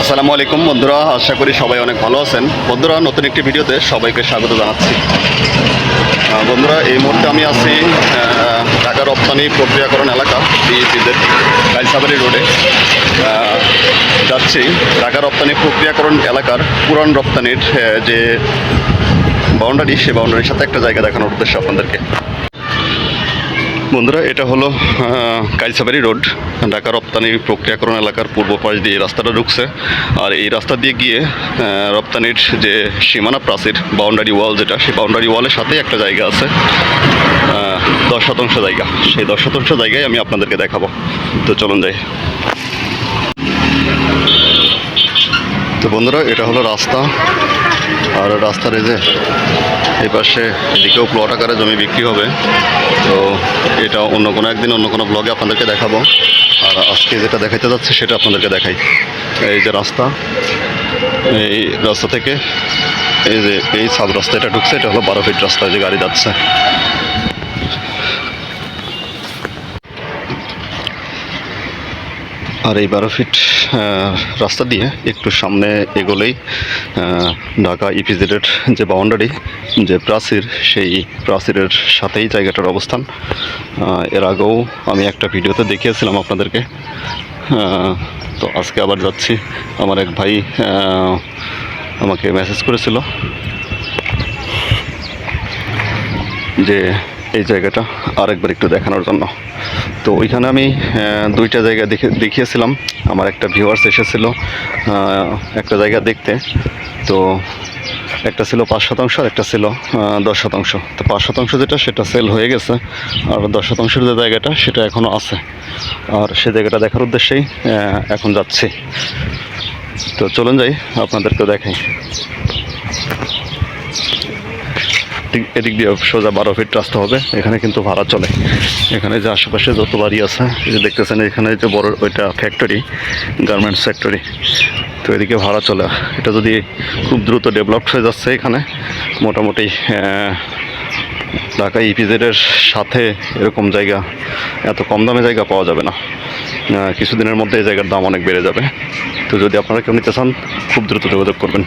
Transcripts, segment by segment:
আসসালামু আলাইকুম বন্ধুরা, আশা করি সবাই অনেক ভালো আছেন। বন্ধুরা, নতুন একটি ভিডিওতে সবাইকে স্বাগত জানাচ্ছি। বন্ধুরা, এই মুহূর্তে আমি আছি ঢাকা রপ্তানি প্রক্রিয়াকরণ এলাকা বিইপিজেড কাইসাবাড়ি রোডে। যাচ্ছি ঢাকা রপ্তানি প্রক্রিয়াকরণ এলাকার পুরান রপ্তানির যে বাউন্ডারি, সেই বাউন্ডারির সাথে একটা জায়গা দেখানোর উদ্দেশ্য আপনাদেরকে। বন্ধুরা, এটা হলো কাইসাবাড়ি রোড, ঢাকা রপ্তানি প্রক্রিয়াকরণ এলাকার পূর্ব পাশ দিয়ে রাস্তাটা ঢুকছে। আর এই রাস্তা দিয়ে গিয়ে রপ্তানির যে সীমানা প্রাচীর, বাউন্ডারি ওয়াল যেটা, সেই বাউন্ডারি ওয়ালের সাথে একটা জায়গা আছে 10% জায়গা। সেই 10% জায়গায় আমি আপনাদেরকে দেখাবো। তো চলুন যাই। তো বন্ধুরা, এটা হলো রাস্তা। আর রাস্তার এই পাশে এদিকেও প্লট আকারে জমি বিক্রি হবে। তো এটা অন্য কোনো একদিন অন্য কোনো ব্লগে আপনাদেরকে দেখাবো। আর আজকে যেটা দেখাইতে যাচ্ছে সেটা আপনাদেরকে দেখাই। এই যে রাস্তা, এই রাস্তা থেকে এই সাব রাস্তা এটা ঢুকছে, এটা হলো 12 ফিট রাস্তা, যে গাড়ি যাচ্ছে। আর এই 12 ফিট রাস্তা দিয়ে একটু সামনে এগোলেই ঢাকা ইপিজেডের যে বাউন্ডারি, যে প্রাচীর, সেই প্রাচীরের সাথেই জায়গাটার অবস্থান। এর আগেও আমি একটা ভিডিওতে দেখিয়েছিলাম আপনাদেরকে। তো আজকে আবার যাচ্ছি। আমার এক ভাই আমাকে মেসেজ করেছিল যে এই জায়গাটা আরেকবার একটু দেখানোর জন্য। তো ওইখানে আমি দুইটা জায়গা দেখিয়েছিলাম। আমার একটা ভিউয়ার্স এসেছিল একটা জায়গা দেখতে। তো একটা ছিল 5% আর একটা ছিল 10%। তো 5% যেটা, সেটা সেল হয়ে গেছে। আর 10%-এর যে জায়গাটা, সেটা এখনও আছে। আর সে জায়গাটা দেখার উদ্দেশ্যেই এখন যাচ্ছি। তো চলুন যাই, আপনাদেরকে দেখাই। এদিক দিয়ে সোজা 12 ফিট রাস্তা হবে। এখানে কিন্তু ভাড়া চলে। এখানে যে আশেপাশে যত বাড়ি আছে, যে দেখতেছেন, এখানে যে বড় ওইটা ফ্যাক্টরি, গার্মেন্টস ফ্যাক্টরি। তো এদিকে ভাড়া চলে। এটা যদি খুব দ্রুত ডেভেলপড হয়ে যাচ্ছে, এখানে মোটামুটি ঢাকা ইপিজেডের সাথে এরকম জায়গা, এত কম দামে জায়গা পাওয়া যাবে না। কিছুদিনের মধ্যে এই জায়গার দাম অনেক বেড়ে যাবে। তো যদি আপনারা কেউ নিতে চান, খুব দ্রুত যোগাযোগ করবেন।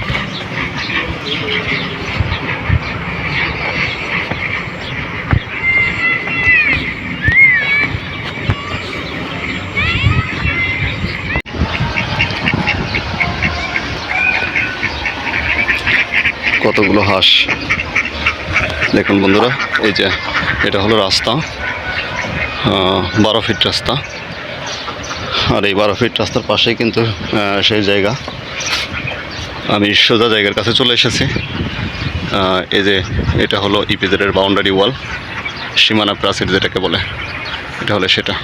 কতগুলো হাঁস দেখুন বন্ধুরা। এই যে এটা হলো রাস্তা, 12 ফিট রাস্তা। আর এই 12 ফিট রাস্তার পাশেই কিন্তু সেই জায়গা। আমি সোজা জায়গার কাছে চলে এসেছি। এই যে এটা হলো ইপিজেডের বাউন্ডারি ওয়াল, সীমানা প্রাচীর যেটাকে বলে, এটা হলো সেটা।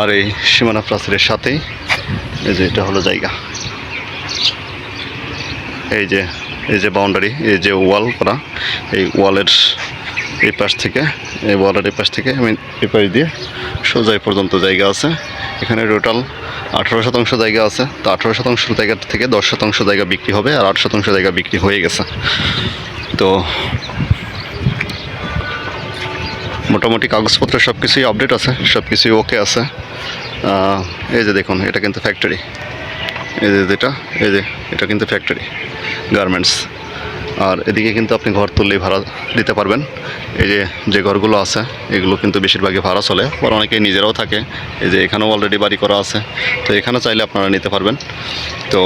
আর এই সীমানা প্রাচীরের সাথেই এই যে এটা হলো জায়গা। এই যে বাউন্ডারি, এই যে ওয়াল করা, এই ওয়ালের এই পাশ থেকে, এই ওয়ালের এই পাশ থেকে আমি এই পাশ দিয়ে সোজা এই পর্যন্ত জায়গা আছে। এখানে টোটাল 18% জায়গা আছে। তো 18% জায়গা থেকে 10% জায়গা বিক্রি হবে, আর 8% জায়গা বিক্রি হয়ে গেছে। তো মোটামুটি কাগজপত্র সব কিছুই আপডেট আছে, সব কিছুই ওকে আছে। এই যে দেখুন, এটা কিন্তু ফ্যাক্টরি। এই যে এটা কিন্তু ফ্যাক্টরি, গার্মেন্টস। আর এদিকে কিন্তু আপনি ঘর তুললেই ভাড়া দিতে পারবেন। এই যে ঘরগুলো আছে, এগুলো কিন্তু বেশিরভাগই ভাড়া চলে, আর অনেকেই নিজেরাও থাকে। এই যে এখানেও অলরেডি বাড়ি করা আছে। তো এখানে চাইলে আপনারা নিতে পারবেন। তো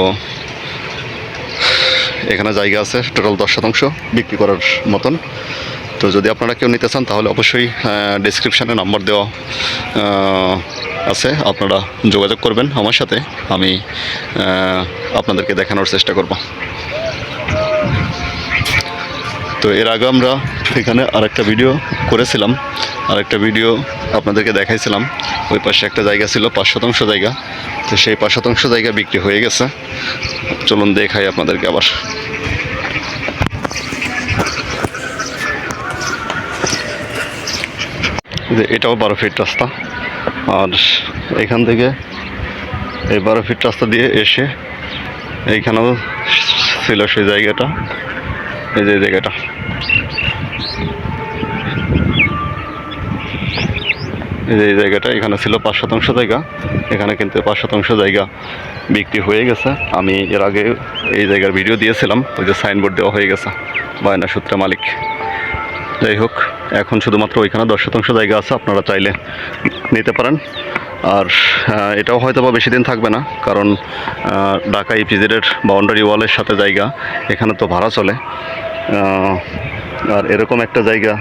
এখানে জায়গা আছে টোটাল 10% বিক্রি করার মতন। তো যদি আপনারা কেউ নিতে চান, তাহলে অবশ্যই ডেসক্রিপশানে নাম্বার দেওয়া আছে, আপনারা যোগাযোগ করবেন আমার সাথে। আমি আপনাদেরকে দেখানোর চেষ্টা করব। তো এর আগে আমরা এখানে আরেকটা ভিডিও করেছিলাম, আরেকটা ভিডিও আপনাদেরকে দেখাইছিলাম। ওই পাশে একটা জায়গা ছিল 5% জায়গা। তো সেই 5% জায়গা বিক্রি হয়ে গেছে। চলুন দেখাই আপনাদেরকে আবার। এটাও 12 ফিট রাস্তা। আর এখান থেকে এই 12 ফিট রাস্তা দিয়ে এসে এইখানেও ছিল সেই জায়গাটা। এই যে জায়গাটা, এই জায়গাটা এখানে ছিল 5% জায়গা। এখানে কিন্তু 5% জায়গা বিক্রি হয়ে গেছে। আমি এর আগে এই জায়গার ভিডিও দিয়েছিলাম, ওই যে সাইনবোর্ড দেওয়া হয়ে গেছে বায়না সূত্রে মালিক। যাই হোক, এখন শুধুমাত্র ওইখানে 10% জায়গা আছে, আপনারা চাইলে নিতে পারেন। আর এটাও হয়তো বা বেশি দিন থাকবে না, কারণ ঢাকা ইপিজেডের বাউন্ডারি ওয়ালের সাথে জায়গা, এখানে তো ভাড়া চলে। আর এরকম একটা জায়গা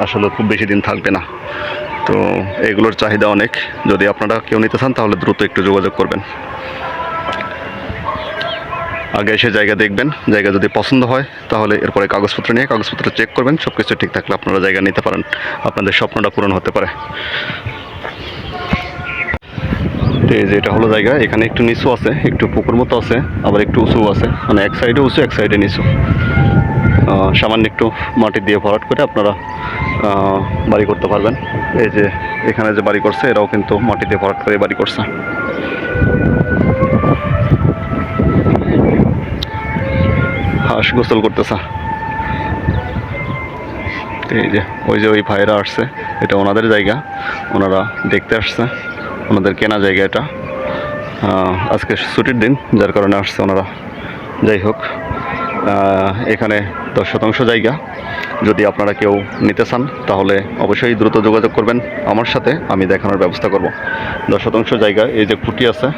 আসলে খুব বেশি দিন থাকবে না। তো এগুলোর চাহিদা অনেক। যদি আপনারা কেউ নিতে চান তাহলে দ্রুত একটু যোগাযোগ করবেন। আগে এসে জায়গা দেখবেন, জায়গা যদি পছন্দ হয় তাহলে এরপরে কাগজপত্র নিয়ে কাগজপত্র চেক করবেন, সব কিছু ঠিক থাকলে আপনারা জায়গা নিতে পারেন, আপনাদের স্বপ্নটা পূরণ হতে পারে। তো এই যে এটা হলো জায়গা, এখানে একটু নিচু আছে, একটু পুকুর মতো আছে, আবার একটু উঁচু আছে, মানে এক সাইডে উঁচু এক সাইডে নিচু। সামান্য একটু মাটি দিয়ে ভরাট করে আপনারা বাড়ি করতে পারবেন। এই যে এখানে যে বাড়ি করছে এরাও কিন্তু মাটি দিয়ে ভরাট করে বাড়ি করছে। হাঁস গোসল করতেছে। এই যে ওই ভাইরা আসছে, এটা ওনাদের জায়গা, ওনারা দেখতে আসছে, ওনাদের কেনা জায়গা এটা। আজকে ছুটির দিন, যার কারণে আসছে ওনারা। যাই হোক, এখানে 10% জায়গা। যদি আপনারা কেউ নিতে চান তাহলে অবশ্যই দ্রুত যোগাযোগ করবেন আমার সাথে, আমি দেখানোর ব্যবস্থা করব। 10% জায়গা, এই যে খুঁটি আছে,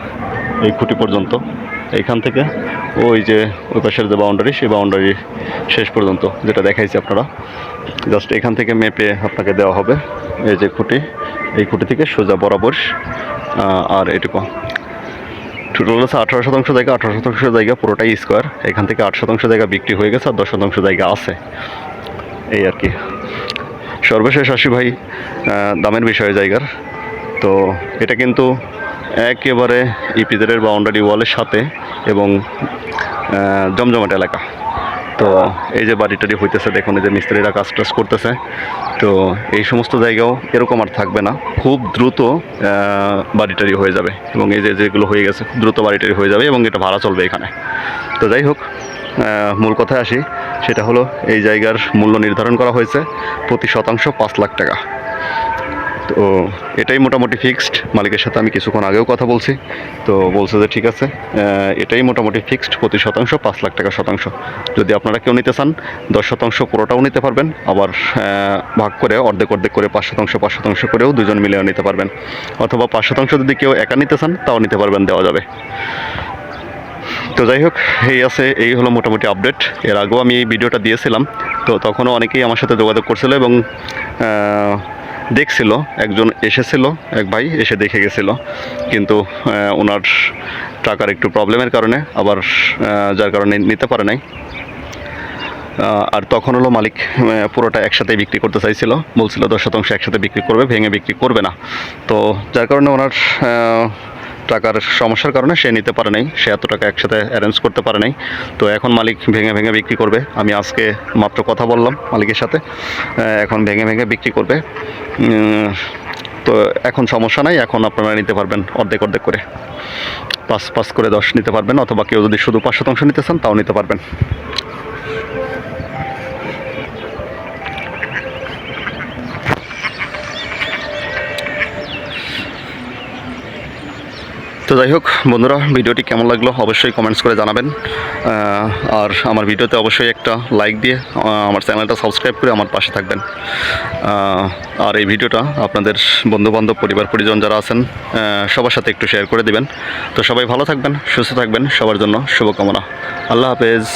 এই খুঁটি পর্যন্ত, এইখান থেকে ওই যে ওই পাশের যে বাউন্ডারি, সেই বাউন্ডারি শেষ পর্যন্ত যেটা দেখাইছি আপনারা, জাস্ট এখান থেকে মেপে আপনাকে দেওয়া হবে। এই যে খুঁটি, এই খুঁটি থেকে সোজা বরাবর। আর এটুকু টোটাল হচ্ছে 18% জায়গা। 18% জায়গা পুরোটাই স্কোয়ার। এখান থেকে 8% জায়গা বিক্রি হয়ে গেছে, আর 10% জায়গা আছে, এই আর কি। সর্বশেষ আসি ভাই দামের বিষয়ে জায়গার। তো এটা কিন্তু একেবারে ইপিজেডের বাউন্ডারি ওয়ালের সাথে এবং জমজমাট এলাকা। তো এই যে বাড়ি টাড়ি হইতেছে, দেখুন এই যে মিস্ত্রিরা কাজ টাজ করতেছে। তো এই সমস্ত জায়গাও এরকম আর থাকবে না, খুব দ্রুত বাড়ি টাড়ি হয়ে যাবে, এবং এই যে যেগুলো হয়ে গেছে খুব দ্রুত বাড়ি টাড়ি হয়ে যাবে, এবং এটা ভাড়া চলবে এখানে। তো যাই হোক, মূল কথায় আসি, সেটা হলো এই জায়গার মূল্য নির্ধারণ করা হয়েছে প্রতি শতাংশ 5 লাখ টাকা। তো এটাই মোটামুটি ফিক্সড। মালিকের সাথে আমি কিছুক্ষণ আগেও কথা বলছি, তো বলছে যে ঠিক আছে, এটাই মোটামুটি ফিক্সড, প্রতি শতাংশ 5 লাখ টাকা শতাংশ। যদি আপনারা কেউ নিতে চান 10% পুরোটাও নিতে পারবেন, আবার ভাগ করে অর্ধেক অর্ধেক করে 5% করেও দুজন মিলেও নিতে পারবেন, অথবা 5% যদি কেউ একা নিতে চান তাও নিতে পারবেন, দেওয়া যাবে। তো যাই হোক, এই হলো মোটামুটি আপডেট। এর আগেও আমি এই ভিডিওটা দিয়েছিলাম, তো তখনও অনেকেই আমার সাথে যোগাযোগ করছিল এবং দেখছিল। একজন এসেছিল, এক ভাই এসে দেখে গেছিল, কিন্তু ওনার টাকার একটু প্রবলেমের কারণে আবার যার কারণে নিতে পারে নাই। আর তখন হলো মালিক পুরোটা একসাথে বিক্রি করতে চাইছিল, বলছিল 10% একসাথে বিক্রি করবে, ভেঙে বিক্রি করবে না। তো যার কারণে ওনার টাকার সমস্যার কারণে সে নিতে পারে নাই, সে এত টাকা একসাথে অ্যারেঞ্জ করতে পারে নাই। তো এখন মালিক ভেঙে ভেঙে বিক্রি করবে। আমি আজকে মাত্র কথা বললাম মালিকের সাথে, এখন ভেঙে ভেঙে বিক্রি করবে। তো এখন সমস্যা নাই, এখন আপনারা নিতে পারবেন অর্ধেক অর্ধেক করে, 5 করে 10 নিতে পারবেন, অথবা কেউ যদি শুধু 5% নিতে চান তাও নিতে পারবেন। তো যাই হোক বন্ধুরা, ভিডিওটি কেমন লাগলো অবশ্যই কমেন্টস করে জানাবেন। আর আমার ভিডিওতে অবশ্যই একটা লাইক দিয়ে আমার চ্যানেলটা সাবস্ক্রাইব করে আমার পাশে থাকবেন। আর এই ভিডিওটা আপনাদের বন্ধুবান্ধব, পরিবার পরিজন যারা আছেন সবার সাথে একটু শেয়ার করে দিবেন। তো সবাই ভালো থাকবেন, সুস্থ থাকবেন, সবার জন্য শুভকামনা। আল্লাহ হাফেজ।